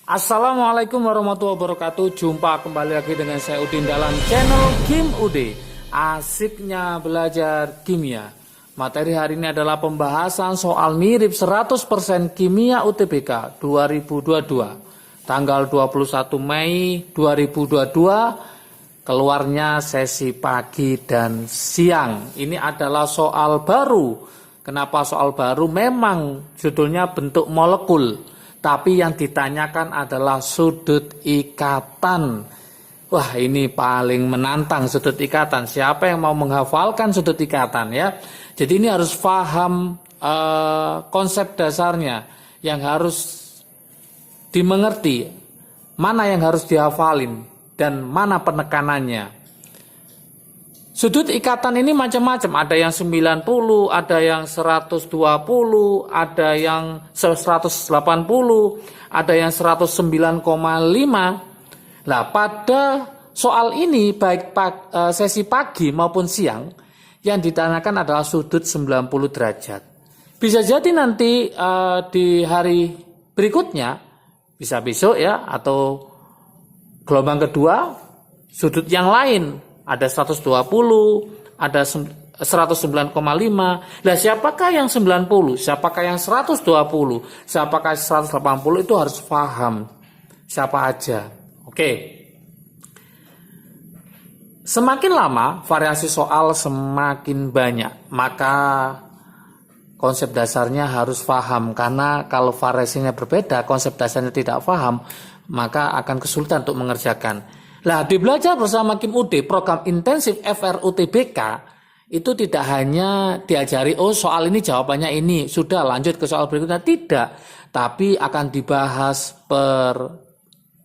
Assalamualaikum warahmatullahi wabarakatuh. Jumpa kembali lagi dengan saya Udin dalam channel Kim UD. Asiknya belajar kimia. Materi hari ini adalah pembahasan soal mirip 100% kimia UTBK 2022. Tanggal 21 Mei 2022 keluarnya sesi pagi dan siang. Ini adalah soal baru. Kenapa soal baru? Memang judulnya bentuk molekul. Tapi yang ditanyakan adalah sudut ikatan. Wah, ini paling menantang sudut ikatan. Siapa yang mau menghafalkan sudut ikatan ya? Jadi ini harus paham konsep dasarnya yang harus dimengerti. Mana yang harus dihafalin dan mana penekanannya. Sudut ikatan ini macam-macam, ada yang 90, ada yang 120, ada yang 180, ada yang 109,5. Nah, pada soal ini baik sesi pagi maupun siang yang ditanyakan adalah sudut 90 derajat. Bisa jadi nanti di hari berikutnya, bisa besok ya, atau gelombang kedua sudut yang lain. Ada 120, ada 109,5. Lah siapakah yang 90? Siapakah yang 120? Siapakah 180? Itu harus paham siapa aja. Oke. Semakin lama variasi soal semakin banyak, maka konsep dasarnya harus paham. Karena kalau variasinya berbeda, konsep dasarnya tidak paham, maka akan kesulitan untuk mengerjakan. Nah, di belajar bersama Kim UD, program intensif FRUTBK, itu tidak hanya diajari, oh soal ini jawabannya ini, sudah lanjut ke soal berikutnya, tidak. Tapi akan dibahas per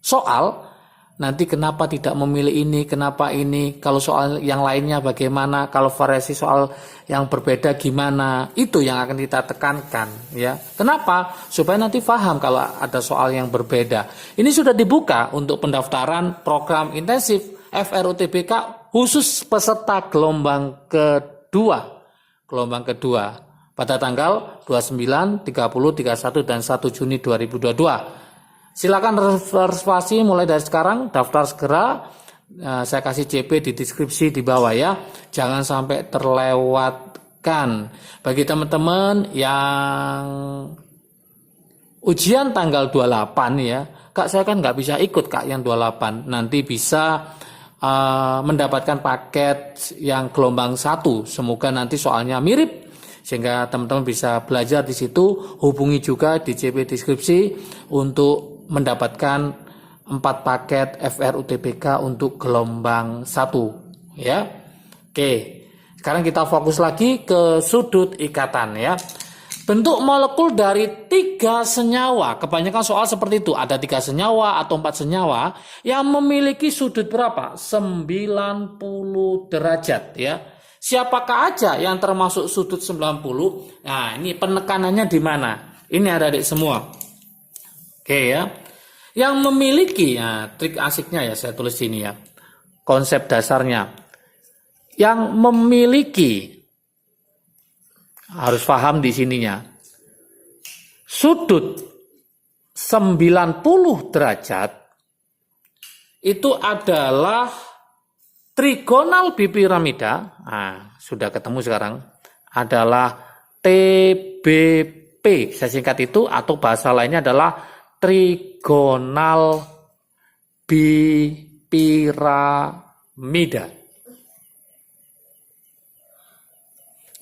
soal, nanti kenapa tidak memilih ini, kenapa ini, kalau soal yang lainnya bagaimana, kalau variasi soal yang berbeda gimana, itu yang akan kita tekankan ya. Kenapa? Supaya nanti paham kalau ada soal yang berbeda. Ini sudah dibuka untuk pendaftaran program intensif FRUTBK khusus peserta gelombang kedua. Gelombang kedua pada tanggal 29, 30, 31 dan 1 Juni 2022. Silakan reservasi mulai dari sekarang, daftar segera. Saya kasih CP di deskripsi di bawah ya. Jangan sampai terlewatkan. Bagi teman-teman yang ujian tanggal 28 ya, Kak saya kan nggak bisa ikut Kak yang 28. Nanti bisa mendapatkan paket yang gelombang 1. Semoga nanti soalnya mirip. Sehingga teman-teman bisa belajar di situ. Hubungi juga di CP deskripsi untuk mendapatkan 4 paket FRUTBK untuk gelombang 1 ya. Oke, sekarang kita fokus lagi ke sudut ikatan ya. Bentuk molekul dari 3 senyawa, kebanyakan soal seperti itu, ada 3 senyawa atau 4 senyawa yang memiliki sudut berapa? 90 derajat ya. Siapakah aja yang termasuk sudut 90? Nah, ini penekanannya di mana? Ini adik-adik semua. Oke ya, yang memiliki, ya, trik asiknya ya saya tulis sini ya, konsep dasarnya. Yang memiliki, harus paham di sininya, sudut 90 derajat itu adalah trigonal bipiramida. Nah, sudah ketemu sekarang, adalah TBP, saya singkat itu, atau bahasa lainnya adalah trigonal bipiramida.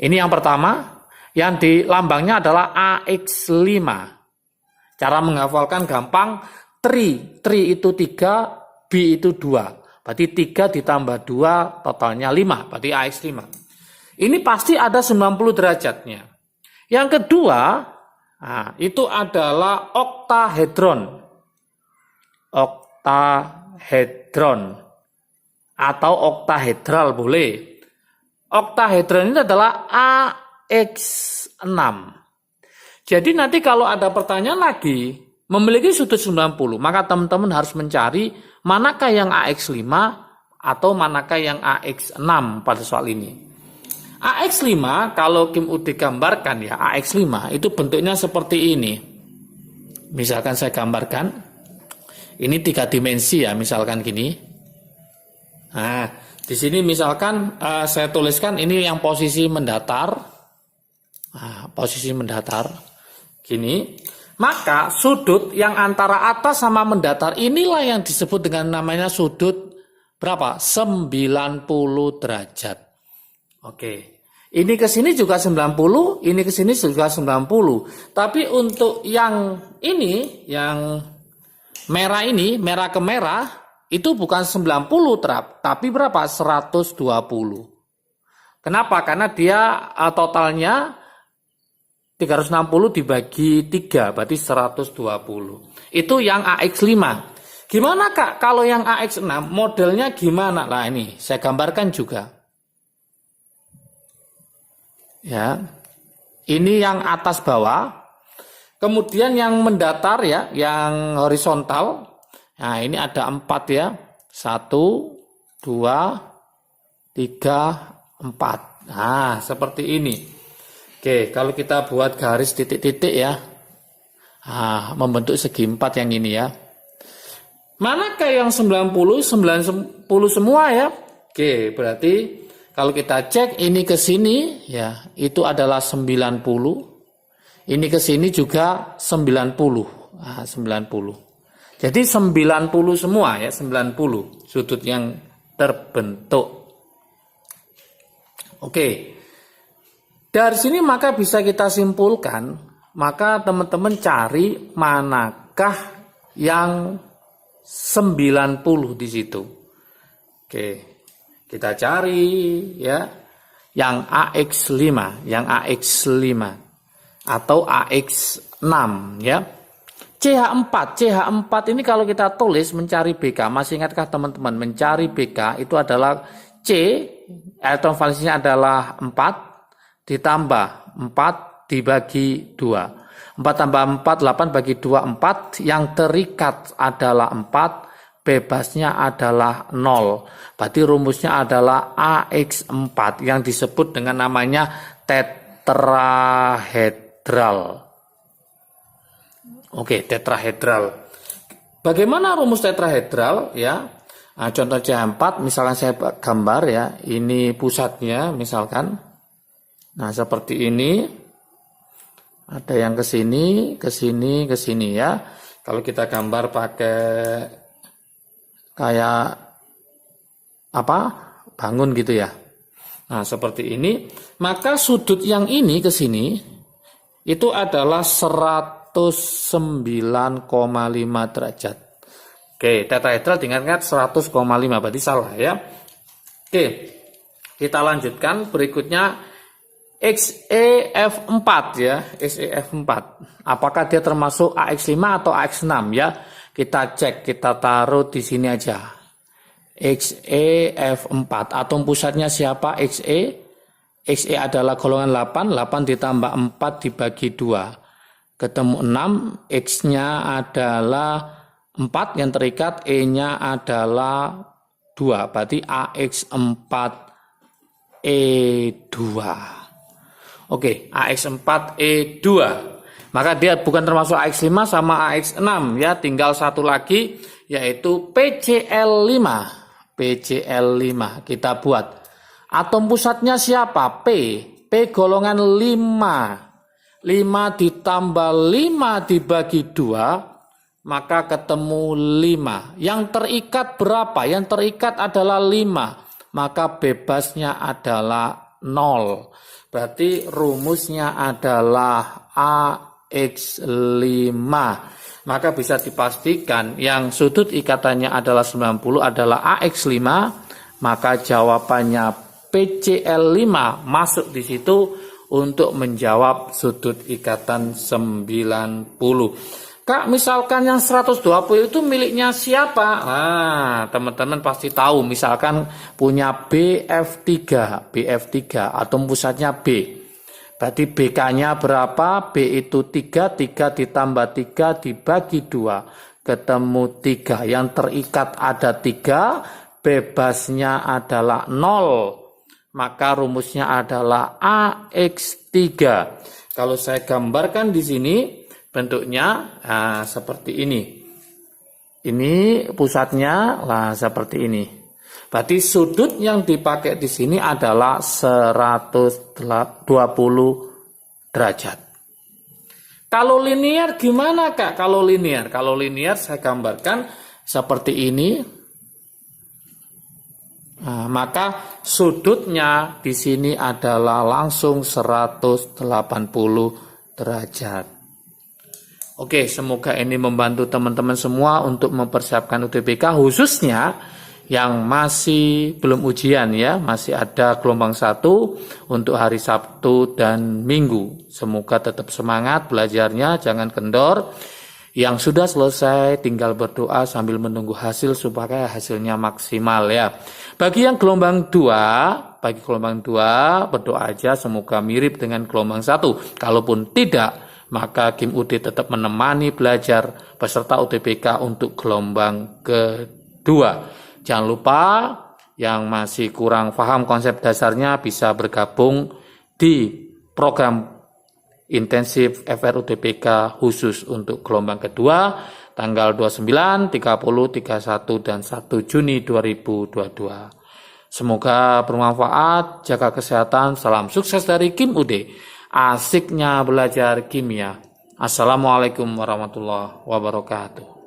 Ini yang pertama, yang di lambangnya adalah AX5. Cara menghafalkan gampang, tri itu 3, B itu 2. Berarti 3 ditambah 2 totalnya 5, berarti AX5. Ini pasti ada 90 derajatnya. Yang kedua, nah, itu adalah oktahedron. Oktahedron atau oktahedral boleh. Oktahedron ini adalah AX6. Jadi nanti kalau ada pertanyaan lagi memiliki sudut 90, maka teman-teman harus mencari manakah yang AX5 atau manakah yang AX6 pada soal ini. AX5 kalau Kim UD gambarkan ya, AX5 itu bentuknya seperti ini. Misalkan saya gambarkan Ini 3 dimensi ya, misalkan gini. Nah, di sini misalkan saya tuliskan ini yang posisi mendatar. Nah, posisi mendatar. Gini. Maka sudut yang antara atas sama mendatar inilah yang disebut dengan namanya sudut berapa? 90 derajat. Oke. Ini ke sini juga 90, ini ke sini juga 90. Tapi untuk yang ini, yang merah ini, merah ke merah, itu bukan 90 tapi berapa? 120. Kenapa? Karena dia totalnya 360 dibagi 3, berarti 120. Itu yang AX5. Gimana Kak kalau yang AX6 modelnya gimana? Nah ini saya gambarkan juga. Ya. Ini yang atas bawah. Kemudian yang mendatar ya, yang horizontal. Nah, ini ada 4 ya. 1 2 3 4. Nah, seperti ini. Oke, kalau kita buat garis titik-titik ya. Nah, membentuk segi 4 yang ini ya. Manakah yang 90 semua ya? Oke, berarti kalau kita cek ini ke sini ya, itu adalah 90. Ini ke sini juga 90. Nah, 90. Jadi 90 semua ya, 90 sudut yang terbentuk. Oke. Dari sini maka bisa kita simpulkan, maka teman-teman cari manakah yang 90 di situ. Oke, kita cari ya yang AX5, yang AX5 atau AX6 ya. CH4 ini kalau kita tulis mencari BK, masih ingatkah teman-teman? Mencari BK itu adalah C, elektron valensinya adalah 4 ditambah 4 dibagi 2. 4 tambah 4, 8 bagi 2, 4. Yang terikat adalah 4, bebasnya adalah 0. Berarti rumusnya adalah AX4 yang disebut dengan namanya tetrahedral. Oke, tetrahedral. Bagaimana rumus tetrahedral ya? Nah, contoh CH4 misalkan saya gambar ya, ini pusatnya misalkan. Nah, seperti ini. Ada yang ke sini, ke sini, ke sini ya. Kalau kita gambar pakai kayak apa? Bangun gitu ya. Nah, seperti ini, maka sudut yang ini ke sini itu adalah 109,5 derajat. Oke, tetrahedral diingat-ingat 100,5 berarti salah ya. Oke. Kita lanjutkan berikutnya XEF4 ya, XEF4. Apakah dia termasuk AX5 atau AX6 ya? Kita cek, kita taruh di sini aja. XEF4. Atom pusatnya siapa? XE. XE adalah golongan 8, 8 ditambah 4 dibagi 2. Ketemu 6, X-nya adalah 4 yang terikat, E-nya adalah 2. Berarti AX4E2. Oke, AX4E2. Maka dia bukan termasuk AX5 sama AX6 ya, tinggal satu lagi yaitu PCl5. PCl5 kita buat. Atom pusatnya siapa? P. P golongan 5. 5 ditambah 5 dibagi 2, maka ketemu 5. Yang terikat berapa? Yang terikat adalah 5. Maka bebasnya adalah 0. Berarti rumusnya adalah AX5. Maka bisa dipastikan yang sudut ikatannya adalah 90 adalah AX5. Maka jawabannya PCl5 masuk di situ untuk menjawab sudut ikatan 90. Kak, misalkan yang 120 itu miliknya siapa? Nah, teman-teman pasti tahu. Misalkan punya BF3 atom pusatnya B. Berarti BK-nya berapa? B itu 3 ditambah 3 dibagi 2. Ketemu 3. Yang terikat ada 3, bebasnya adalah 0. Maka rumusnya adalah AX3. Kalau saya gambarkan di sini bentuknya seperti ini. Ini pusatnya lah seperti ini. Berarti sudut yang dipakai di sini adalah 120 derajat. Kalau linear gimana Kak? Kalau linear saya gambarkan seperti ini. Nah, maka sudutnya di sini adalah langsung 180 derajat. Oke, semoga ini membantu teman-teman semua untuk mempersiapkan UTBK, khususnya yang masih belum ujian ya, masih ada gelombang 1 untuk hari Sabtu dan Minggu. Semoga tetap semangat belajarnya, jangan kendor. Yang sudah selesai tinggal berdoa sambil menunggu hasil supaya hasilnya maksimal ya. Bagi yang gelombang 2, berdoa aja semoga mirip dengan gelombang 1. Kalaupun tidak, maka Kim UD tetap menemani belajar peserta UTBK untuk gelombang kedua. Jangan lupa yang masih kurang paham konsep dasarnya bisa bergabung di program intensif FR-UTBK khusus untuk gelombang kedua tanggal 29, 30, 31, dan 1 Juni 2022. Semoga bermanfaat, jaga kesehatan, salam sukses dari Kim UD. Asiknya belajar kimia. Assalamualaikum warahmatullahi wabarakatuh.